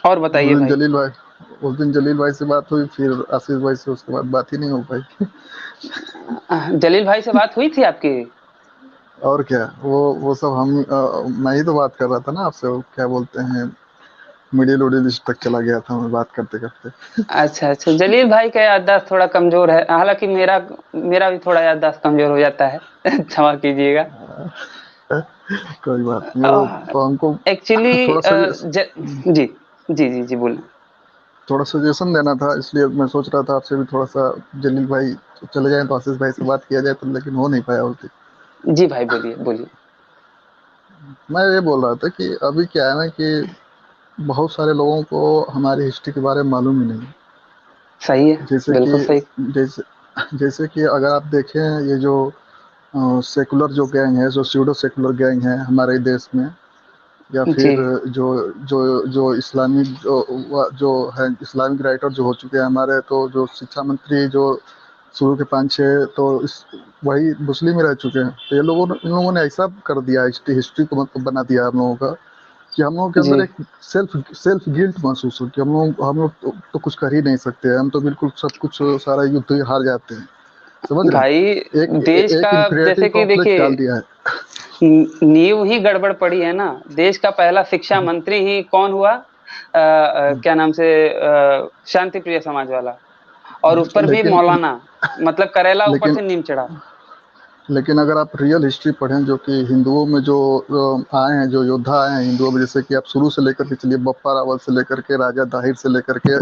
और बताइए भाई। उस दिन जलील भाई से बात हुई, फिर आशीष भाई से उसके बाद बात ही नहीं हो पाई। जलील भाई से बात हुई थी आपकी? और क्या, वो सब मैं ही तो बात कर रहा था ना आपसे, वो क्या बोलते हैं, मिडिल उडिल तक चला गया था मैं बात करते करते। अच्छा अच्छा, जलील भाई का याददाश्त थोड़ा कमजोर है, हालांकि मेरा मेरा भी थोड़ा याददाश्त कमजोर हो जाता है। क्षमा कीजिएगा। कोई बात नहीं, वो तो हमको एक्चुअली थोड़ा सा जी जी जी जी बोलें। थोड़ा सजेशन देना था, इसलिए मैं सोच रहा था आपसे भी थोड़ा सा, जलील भाई चले जाएं तो आशीष भाई से बात किया जाए, तो लेकिन हो नहीं पाया उस दिन। जी भाई बोलिए बोलिए। मैं ये बोल रहा था कि अभी क्या है ना कि बहुत सारे लोगों को हमारी हिस्ट्री के बारे में मालूम ही नहीं है। सही है। जैसे कि बिल्कुल सही। जैसे जैसे कि अगर आप देखें, ये जो सेकुलर जो गैंग है, जो स्यूडो सेकुलर गैंग है हमारे देश में, या जी फिर जो जो जो इस्लामिक जो है, इस्लामिक राइटर जो हो चुके हैं हमारे, तो जो शिक्षा मंत्री जो शुरू के 5-6, तो इस वही मुस्लिम ही रह चुके हैं। तो ये लोगों ने इन लोगों ने ऐसा कर दिया, हिस्ट्री हिस्ट्री को मतलब बना दिया हम लोगों का, कि हम लोगों के जी अंदर एक सेल्फ सेल्फ गिल्ट महसूस हो कि हम लोग तो कुछ कर ही नहीं सकते, हम तो बिल्कुल सब कुछ सारा युद्ध ही हार जाते हैं। समझ रहे भाई, हैं, देश का एक इन्फीरियरिटी जैसे कि कॉम्प्लेक्स देखिए, डाल दिया है। नींव ही गड़बड़ पड़ी है ना। देश का पहला शिक्षा मंत्री ही कौन हुआ? क्या नाम से, शांति प्रिय समाज वाला। और उस पर भी लेकिन मौलाना, मतलब करेला ऊपर लेकिन से नीम चढ़ा। लेकिन अगर आप रियल हिस्ट्री पढ़ें, जो कि हिंदुओं में जो आए हैं, जो योद्धा आए हैं हिंदुओं में, जैसे कि आप शुरू से लेकर के चलिए, बप्पा रावल से लेकर के, राजा दाहिर से लेकर के,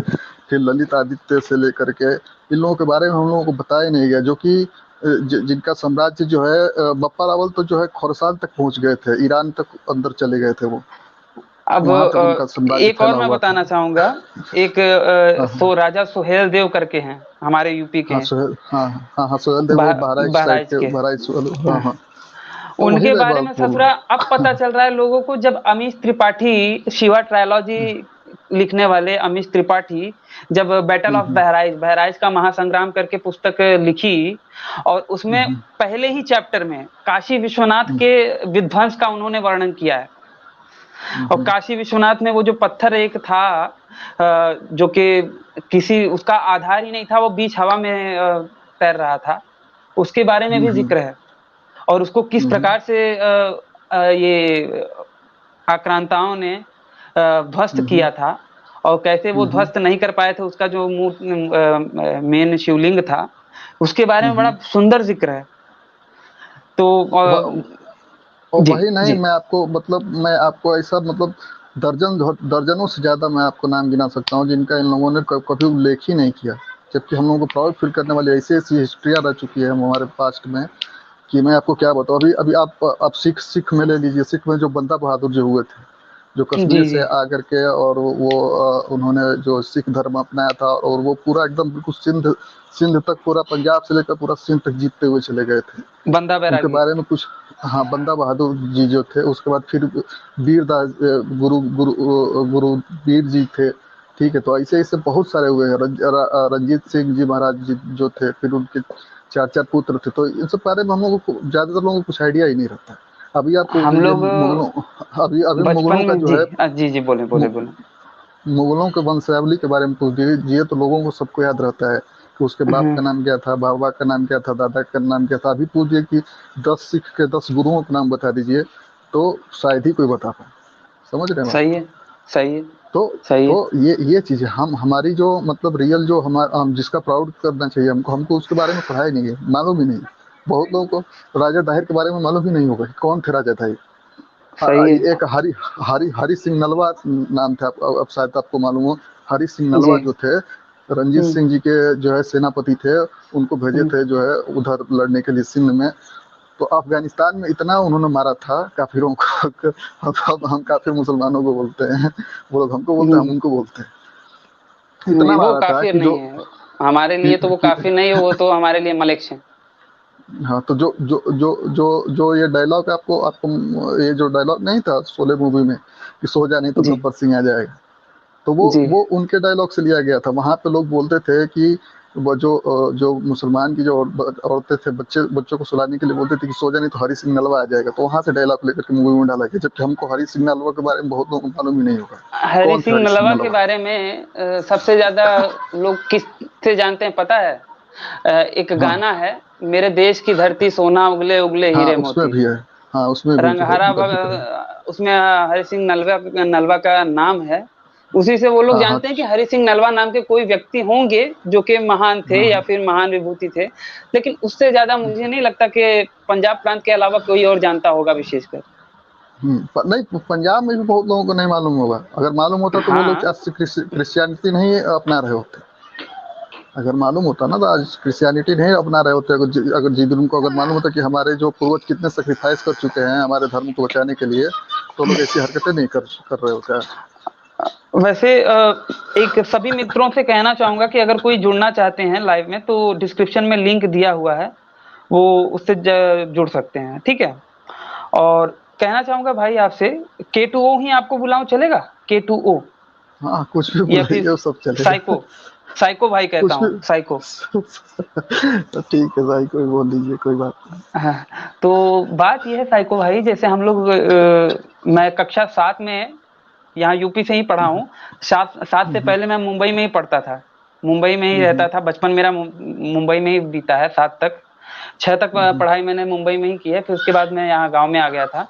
फिर ललित आदित्य से लेकर के, इन लोगों के बारे में हम लोगों को बताया नहीं गया, जो कि जिनका साम्राज्य जो है, बप्पा रावल तो जो है खोरासान तक पहुंच गए थे, ईरान तक अंदर चले गए थे वो, अब वहां तक उनका साम्राज्य एक और फैला मैं हुआ था। बताना चाहूंगा। एक हाँ हाँ। राजा सुहेल देव करके हैं, हमारे यूपी के हाँ हैं। सोहेल, हाँ हाँ हाँ, सोहेल देव, वो बहराइच साइड बहराइच के, के। बहराइच वाले, हाँ हाँ। तो वही उनके मैं बारे बात में बोल ससुरा रहा अब पता चल रहा है लोगों को, जब अमीश त्रिपाठी, शिवा ट्रायोलॉजी लिखने वाले अमीश त्रिपाठी, जब बैटल हूँ। ऑफ बहराइच, बहराइच का महासंग्राम करके पुस्तक लिखी, और उसमें हम्म, पहले ही चैप्टर में काशी विश्वनाथ के विध्वंस का उन्होंने वर्णन किया है। और हम्म, काशी विश्वनाथ में वो जो पत्थर एक था, जो कि किसी उसका आधार ही नहीं था, वो बीच हवा में तैर रहा था, उसके बारे में भी हम्म, जिक्र है। और उसको किस हम्म, प्रकार से ये आक्रांताओं ने ध्वस्त हम्म, किया था, और कैसे वो हम्म, ध्वस्त नहीं कर पाए थे, उसका जो मेन शिवलिंग था, उसके बारे में बड़ा हम्म। सुंदर जिक्र है। तो व- और जी वही नहीं, जी मैं आपको ऐसा मतलब दर्जनों से ज्यादा मैं आपको नाम गिना सकता हूँ, जिनका इन लोगों ने कभी उल्लेख ही नहीं किया, जबकि हम लोगों को प्राउड फील करने वाली ऐसी ऐसी हिस्ट्रियाँ रह चुकी है हमारे पास्ट में, कि मैं आपको क्या बताऊँ। अभी अभी आप सिख सिख में ले लीजिए, सिख में जो बंदा बहादुर जो हुए थे, जो कश्मीर जी से जी। आकर के, और वो उन्होंने जो सिख धर्म अपनाया था, और वो पूरा एकदम बिल्कुल सिंध सिंध तक, पूरा पंजाब से लेकर पूरा सिंध तक जीतते हुए चले गए थे। बंदा उनके बैरागी। बारे में कुछ, हाँ, बंदा बहादुर जी जो थे, उसके बाद फिर वीरदास, गुरु वीर जी थे। ठीक है, तो ऐसे ऐसे बहुत सारे हुए हैं, रंजीत सिंह जी महाराज जी जो थे, फिर उनके चार चार पुत्र थे। तो इन सब बारे में हम लोगों को, ज्यादातर लोगों को कुछ आइडिया ही नहीं रहता। अभी आप पूछ हम लीजिए लोग मुगलों, अभी अभी बचपन मुगलों का में जो जी है, जी जी बोले बोले बोले। मुगलों के वंशावली के बारे में पूछ लीजिए, तो लोगों को सबको याद रहता है कि उसके बाप का हम्म, नाम क्या था, बाबा का नाम क्या था, दादा का नाम क्या था। अभी पूछिए कि 10 सिख के 10 गुरुओं का नाम बता दीजिए, तो शायद ही कोई बता पाए। समझ रहे हैं सही आप? है सही है तो सही तो है। ये चीज़ है, हम हमारी जो मतलब रियल जो हम जिसका प्राउड करना चाहिए हमको, हमको उसके बारे में पढ़ा ही नहीं है, मालूम ही नहीं है। बहुत लोगों को राजा दाहिर के बारे में मालूम ही नहीं होगा कि कौन थे राजा दाहिर। सही है। एक हरि हरि हरि सिंह नलवा नाम था, अब शायद आपको मालूम हो। हरि सिंह जी। नलवा जो थे, रंजीत हम्म सिंह जी के जो है सेनापति थे, उनको भेजे हम्म। थे जो है उधर लड़ने के लिए सिंध में। तो अफगानिस्तान में इतना उन्होंने मारा था काफिरों को अब हम काफिर मुसलमानों को बोलते हैं, वो लोग हमको बोलते हैं, हम उनको बोलते हैं। इतना नहीं, वो मारा था काफिर कि नहीं है। हमारे लिए तो वो कि काफिर नहीं है, वो तो हमारे लिए मलेच्छ है। हाँ, तो जो ये डायलॉग आपको आपको ये जो डायलॉग नहीं था शोले मूवी में, कि सो जा नहीं तो जी गब्बर सिंह आ जाएगा। तो जी वो उनके डायलॉग से लिया गया था। वहां पे लोग बोलते थे कि वो जो मुसलमान की जो औरतें थे, बच्चों को सुलाने के लिए बोलते थे कि सो जा नहीं तो हरी सिंह नलवा आ जाएगा, तो वहां से डायलॉग लेकर के मूवी में डाला गया, जबकि हमको हरी सिंह नलवा के बारे में बहुत लोगों को मालूम ही नहीं होगा। हरि कौन थे सिंह हरी सिंह नलवा के नलवा? बारे में सबसे ज्यादा लोग किससे जानते हैं पता है? एक हाँ गाना है, मेरे देश की धरती सोना उगले उगले हाँ, हीरे उसमें मोती। भी है। हाँ, उसमें भी रंगहरा जिक्र है। उसमें हरि सिंह नलवा नलवा का नाम है। उसी से वो लोग हाँ हाँ जानते हैं कि हरि सिंह नलवा नाम के कोई व्यक्ति होंगे जो कि महान थे हाँ या हाँ। फिर महान विभूति थे। लेकिन उससे ज्यादा मुझे नहीं लगता कि पंजाब प्रांत के अलावा कोई और जानता होगा विशेषकर। नहीं, पंजाब में भी बहुत लोगों को नहीं मालूम होगा। अगर मालूम होता तो वो लोग हाँ, आज से क्रिश्चियनिटी नहीं अपना रहे होते। अगर मालूम होता ना तो आज क्रिश्चियनिटी नहीं अपना रहे होते। अगर जीवन को अगर मालूम होता कि हमारे जो पूर्वज कितने सेक्रीफाइस कर चुके हैं हमारे धर्म को बचाने के लिए, तो लोग ऐसी हरकतें नहीं कर रहे होते आज। वैसे एक सभी मित्रों से कहना चाहूंगा कि अगर कोई जुड़ना चाहते हैं लाइव में तो डिस्क्रिप्शन में लिंक दिया हुआ है, वो उससे जुड़ सकते हैं, ठीक है। और कहना चाहूंगा भाई आपसे, K2O ही आपको बुलाऊं चलेगा? K2O हाँ, कुछ भी या फिर बुलाइए, वो सब चलेगा। साइको? साइको भाई कहता कुछ भी। हूँ, साइको। तो ठीक है भाई, कोई बोल दीजिए, कोई बात नहीं। हाँ, तो बात यह है साइको भाई, जैसे हम लोग मैं कक्षा 7 में यहाँ यूपी से ही पढ़ा हूँ। सात सात से हम्म, पहले मैं मुंबई में ही पढ़ता था, मुंबई में ही हम्म, रहता था। बचपन मेरा मुंबई में ही बीता है, 7 तक, 6 तक हम्म, पढ़ाई मैंने मुंबई में ही की है। फिर उसके बाद मैं यहाँ गांव में आ गया था,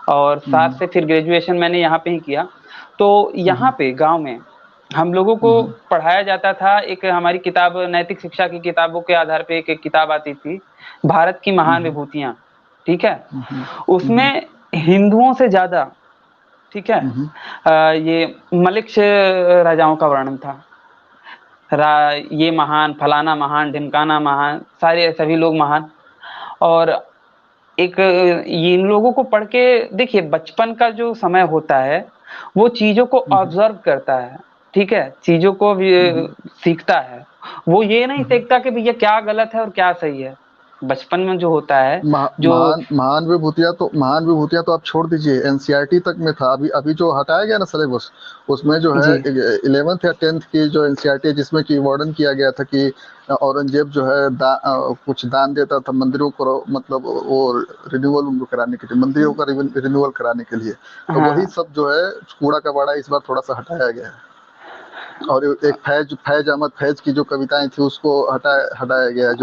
और 7 हम्म, से फिर ग्रेजुएशन मैंने यहाँ पे ही किया। तो यहाँ हम्म, पे गांव में हम लोगों को हम्म, पढ़ाया जाता था। एक हमारी किताब, नैतिक शिक्षा की किताबों के आधार पे एक किताब आती थी, भारत की महान हम्म, विभूतियां, ठीक है। हम्म, हम्म, उसमें हिंदुओं से ज्यादा, ठीक है, हम्म, ये मलिक राजाओं का वर्णन था। ये महान, फलाना महान, ढिमकाना महान, सारे सभी लोग महान। और एक ये इन लोगों को पढ़ के देखिए, बचपन का जो समय होता है वो चीजों को हम्म, ऑब्जर्व करता है, ठीक है, चीजों को भी हम्म, सीखता है। वो ये नहीं हम्म। सीखता कि भैया क्या गलत है और क्या सही है। बचपन में जो होता है, जो महान विभूतियां तो आप छोड़ दीजिए, एनसीईआरटी तक में था। अभी अभी जो हटाया गया ना सिलेबस, उसमें जो है जी 11th या 10th की जो एनसीईआरटी है, जिसमें कि वार्डन किया गया था कि औरंगजेब जो है कुछ दान देता था मंदिरों को, मतलब वो रिन्यूअल उनको कराने के लिए, मंदिरों का रिन्यूअल कराने के लिए। तो वही हाँ, सब जो है कूड़ा कबाड़ा इस बार थोड़ा सा हटाया गया है। और एक फैज फैज अहमद फैज की जो कविताएं थी उसको हटाया गया है,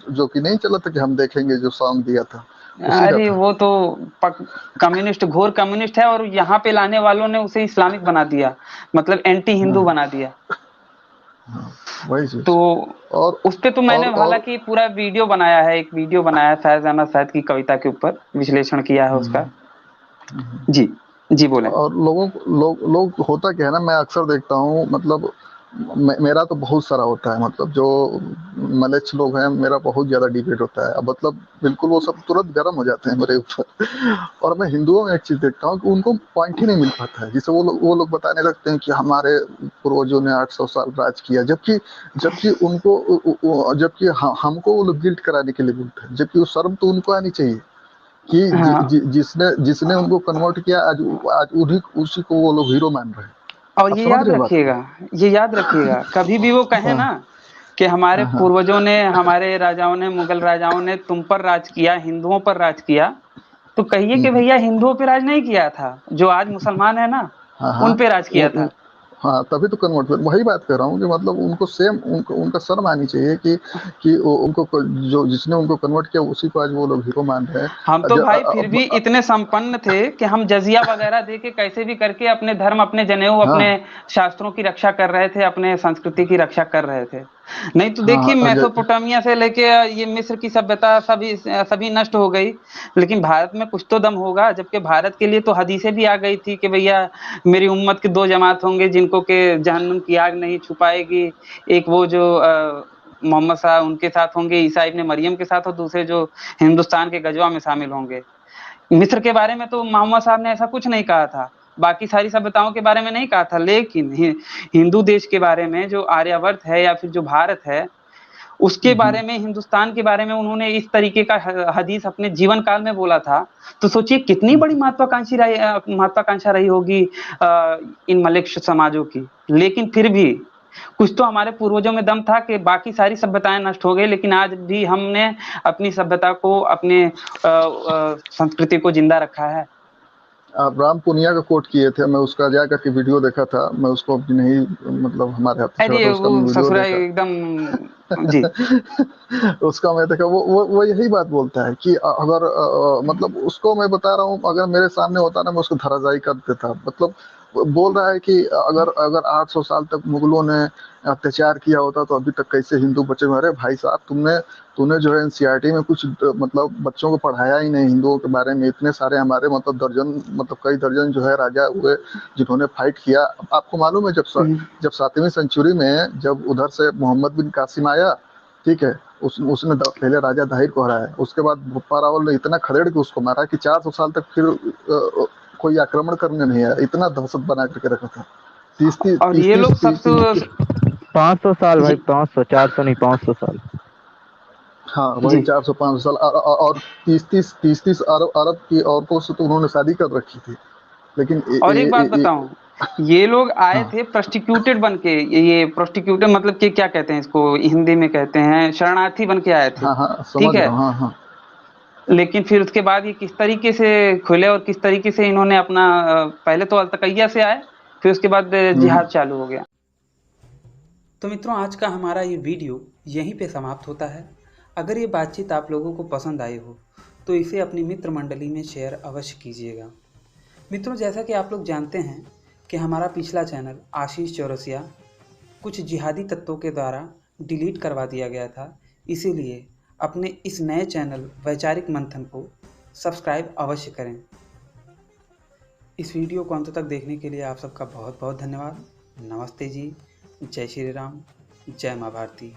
जो कि नहीं चला था कि हम देखेंगे, जो सॉन्ग दिया था उसी का अरे था। वो तो कम्युनिस्ट, घोर कम्युनिस्ट है, और यहाँ पे लाने वालों ने उसे इस्लामिक बना दिया, मतलब एंटी हिंदू हाँ बना दिया। हाँ, वही चीज। तो और उस पे तो मैंने और हालांकि पूरा वीडियो बनाया है, एक वीडियो बनाया है फैज अहमद फैज की कविता के ऊपर, विश्लेषण किया है उसका। हम्म, हम्म। जी, जी बोले। और लोग होता क्या है ना, मैं अक्सर देखता हूँ, मतलब मेरा तो बहुत सारा होता है, मतलब जो मलेच्छ लोग हैं मेरा बहुत ज्यादा डिबेट होता है। अब मतलब बिल्कुल वो सब तुरंत गर्म हो जाते हैं मेरे ऊपर। और मैं हिंदुओं में एक चीज देखता हूँ कि उनको पॉइंट ही नहीं मिल पाता है, जिसे वो लोग बताने लगते हैं कि हमारे पूर्वजों ने 800 साल राज किया, जबकि जबकि जबकि हमको वो लोग गिल्ट कराने के लिए बोलते हैं, जबकि वो शर्म तो उनको आनी चाहिए कि हाँ, जिसने जिसने उनको कन्वर्ट किया, आज आज उन्हीं उसी को वो लोग हीरो मान रहे हैं। और आप ये समझ याद रहे हो बात को? रखिएगा, ये याद रखिएगा, कभी भी वो कहे हाँ ना कि हमारे हाँ हाँ पूर्वजों ने, हमारे राजाओं ने, मुगल राजाओं ने तुम पर राज किया, हिंदुओं पर राज किया, तो कहिए कि हम्म, भैया हिंदुओं पे राज नहीं किया था, जो आज मुसलमान है ना, हाँ हाँ। उन पे राज वो, किया वो था। हाँ, तभी तो कन्वर्ट, वही बात कर रहा हूँ कि मतलब उनको सेम उनका शर्म आनी चाहिए कि जो जिसने उनको कन्वर्ट किया उसी को आज वो लोग हीरो मान रहे हैं। हम तो भाई फिर भी अब इतने संपन्न थे कि हम जजिया वगैरह दे के कैसे भी करके अपने धर्म, अपने जनेऊ, अपने हाँ शास्त्रों की रक्षा कर रहे थे, अपने संस्कृति की रक्षा कर रहे थे। नहीं तो हाँ देखिए, हाँ, मेसोपोटामिया से लेके ये मिस्र की सभ्यता सभी सभी नष्ट हो गई, लेकिन भारत में कुछ तो दम होगा। जबकि भारत के लिए तो हदीसें भी आ गई थी कि भैया मेरी उम्मत के दो जमात होंगे जिनको के जहन्नुम की आग नहीं छुपाएगी। एक वो जो मोहम्मद साहब उनके साथ होंगे, ईसा इब्ने मरियम के साथ, और दूसरे जो हिंदुस्तान के गजवा में शामिल होंगे। मिस्र के बारे में तो मोहम्मद साहब ने ऐसा कुछ नहीं कहा था, बाकी सारी सभ्यताओं के बारे में नहीं कहा था, लेकिन हिंदू देश के बारे में जो आर्यावर्त है या फिर जो भारत है, उसके बारे में, हिंदुस्तान के बारे में उन्होंने इस तरीके का हदीस अपने जीवन काल में बोला था, तो सोचिए कितनी बड़ी महत्वाकांक्षा रही होगी इन मलिक समाजों की। लेकिन फिर भी कुछ तो हमारे पूर्वजों में दम था कि बाकी सारी सभ्यताएं नष्ट हो गई, लेकिन आज भी हमने अपनी सभ्यता को, अपने संस्कृति को जिंदा रखा है। आप राम पुनिया का कोट किए थे, मैं उसका जा करके वीडियो देखा था, मैं उसको अभी नहीं, मतलब हमारे हाथ से छड़ा अरे था, उसका वो मैं वीडियो ससुरा देखा। एकदम जी। उसका मैं देखा, वो यही बात बोलता है कि अगर मतलब उसको मैं बता रहा हूँ, अगर मेरे सामने होता ना, मैं उसको धराशायी कर देता। मतलब बोल रहा है कि अगर अगर 800 साल तक मुगलों ने अत्याचार किया होता तो अभी तक कैसे हिंदू बचे हुए। अरे भाई साहब, तूने जो है एनसीईआरटी में कुछ मतलब बच्चों को पढ़ाया ही नहीं हिंदुओं के बारे में। इतने सारे हमारे मतलब दर्जन, मतलब कई दर्जन जो है राजा हुए जिन्होंने फाइट किया। आपको मालूम है जब 7वीं सेंचुरी में जब उधर से मोहम्मद बिन कासिम आया, ठीक है, उसने पहले राजा दाहिर को हराया, उसके बाद भुप्पा रावल ने इतना खदेड़ के उसको मारा कि 400 साल तक फिर कोई आक्रमण करने नहीं आया। इतना दहशत बना करके रखा था। तीस तीस और तीस ये तीस लोग तीस सबसे 500 साल भाई, ये 500, 400 नहीं, 500 साल। हाँ वही जी। 400 500 साल। और 30 अरब अरब की औरतों से तो उन्होंने शादी कर रखी थी। लेकिन और एक बात ए, बताऊं, ये लोग आए हाँ थे प्रोस्टिक्यूटेड बन के, ये प्रोस्टिक्यूटेड मतलब कि क्या कहते हैं इसको, हिंदी में कहते हैं शरणार्थी बन के आए थे, हाँ हाँ, ठीक समझ है। रहा हूँ, हाँ हाँ। लेकिन फिर उसके बाद ये किस तरीके से खुले और किस तरीके से इन्होंने अपना पहले तो अलतकैया से आए, फिर उसके बाद हम्म। जिहाद चालू हो गया। तो मित्रों, आज का हमारा ये वीडियो यहीं पे समाप्त होता है। अगर ये बातचीत आप लोगों को पसंद आई हो तो इसे अपनी मित्र मंडली में शेयर अवश्य कीजिएगा। मित्रों, जैसा कि आप लोग जानते हैं कि हमारा पिछला चैनल आशीष चौरसिया कुछ जिहादी तत्वों के द्वारा डिलीट करवा दिया गया था, इसीलिए अपने इस नए चैनल वैचारिक मंथन को सब्सक्राइब अवश्य करें। इस वीडियो को अंत तक देखने के लिए आप सबका बहुत बहुत धन्यवाद। नमस्ते जी, जय श्री राम, जय माँ भारती।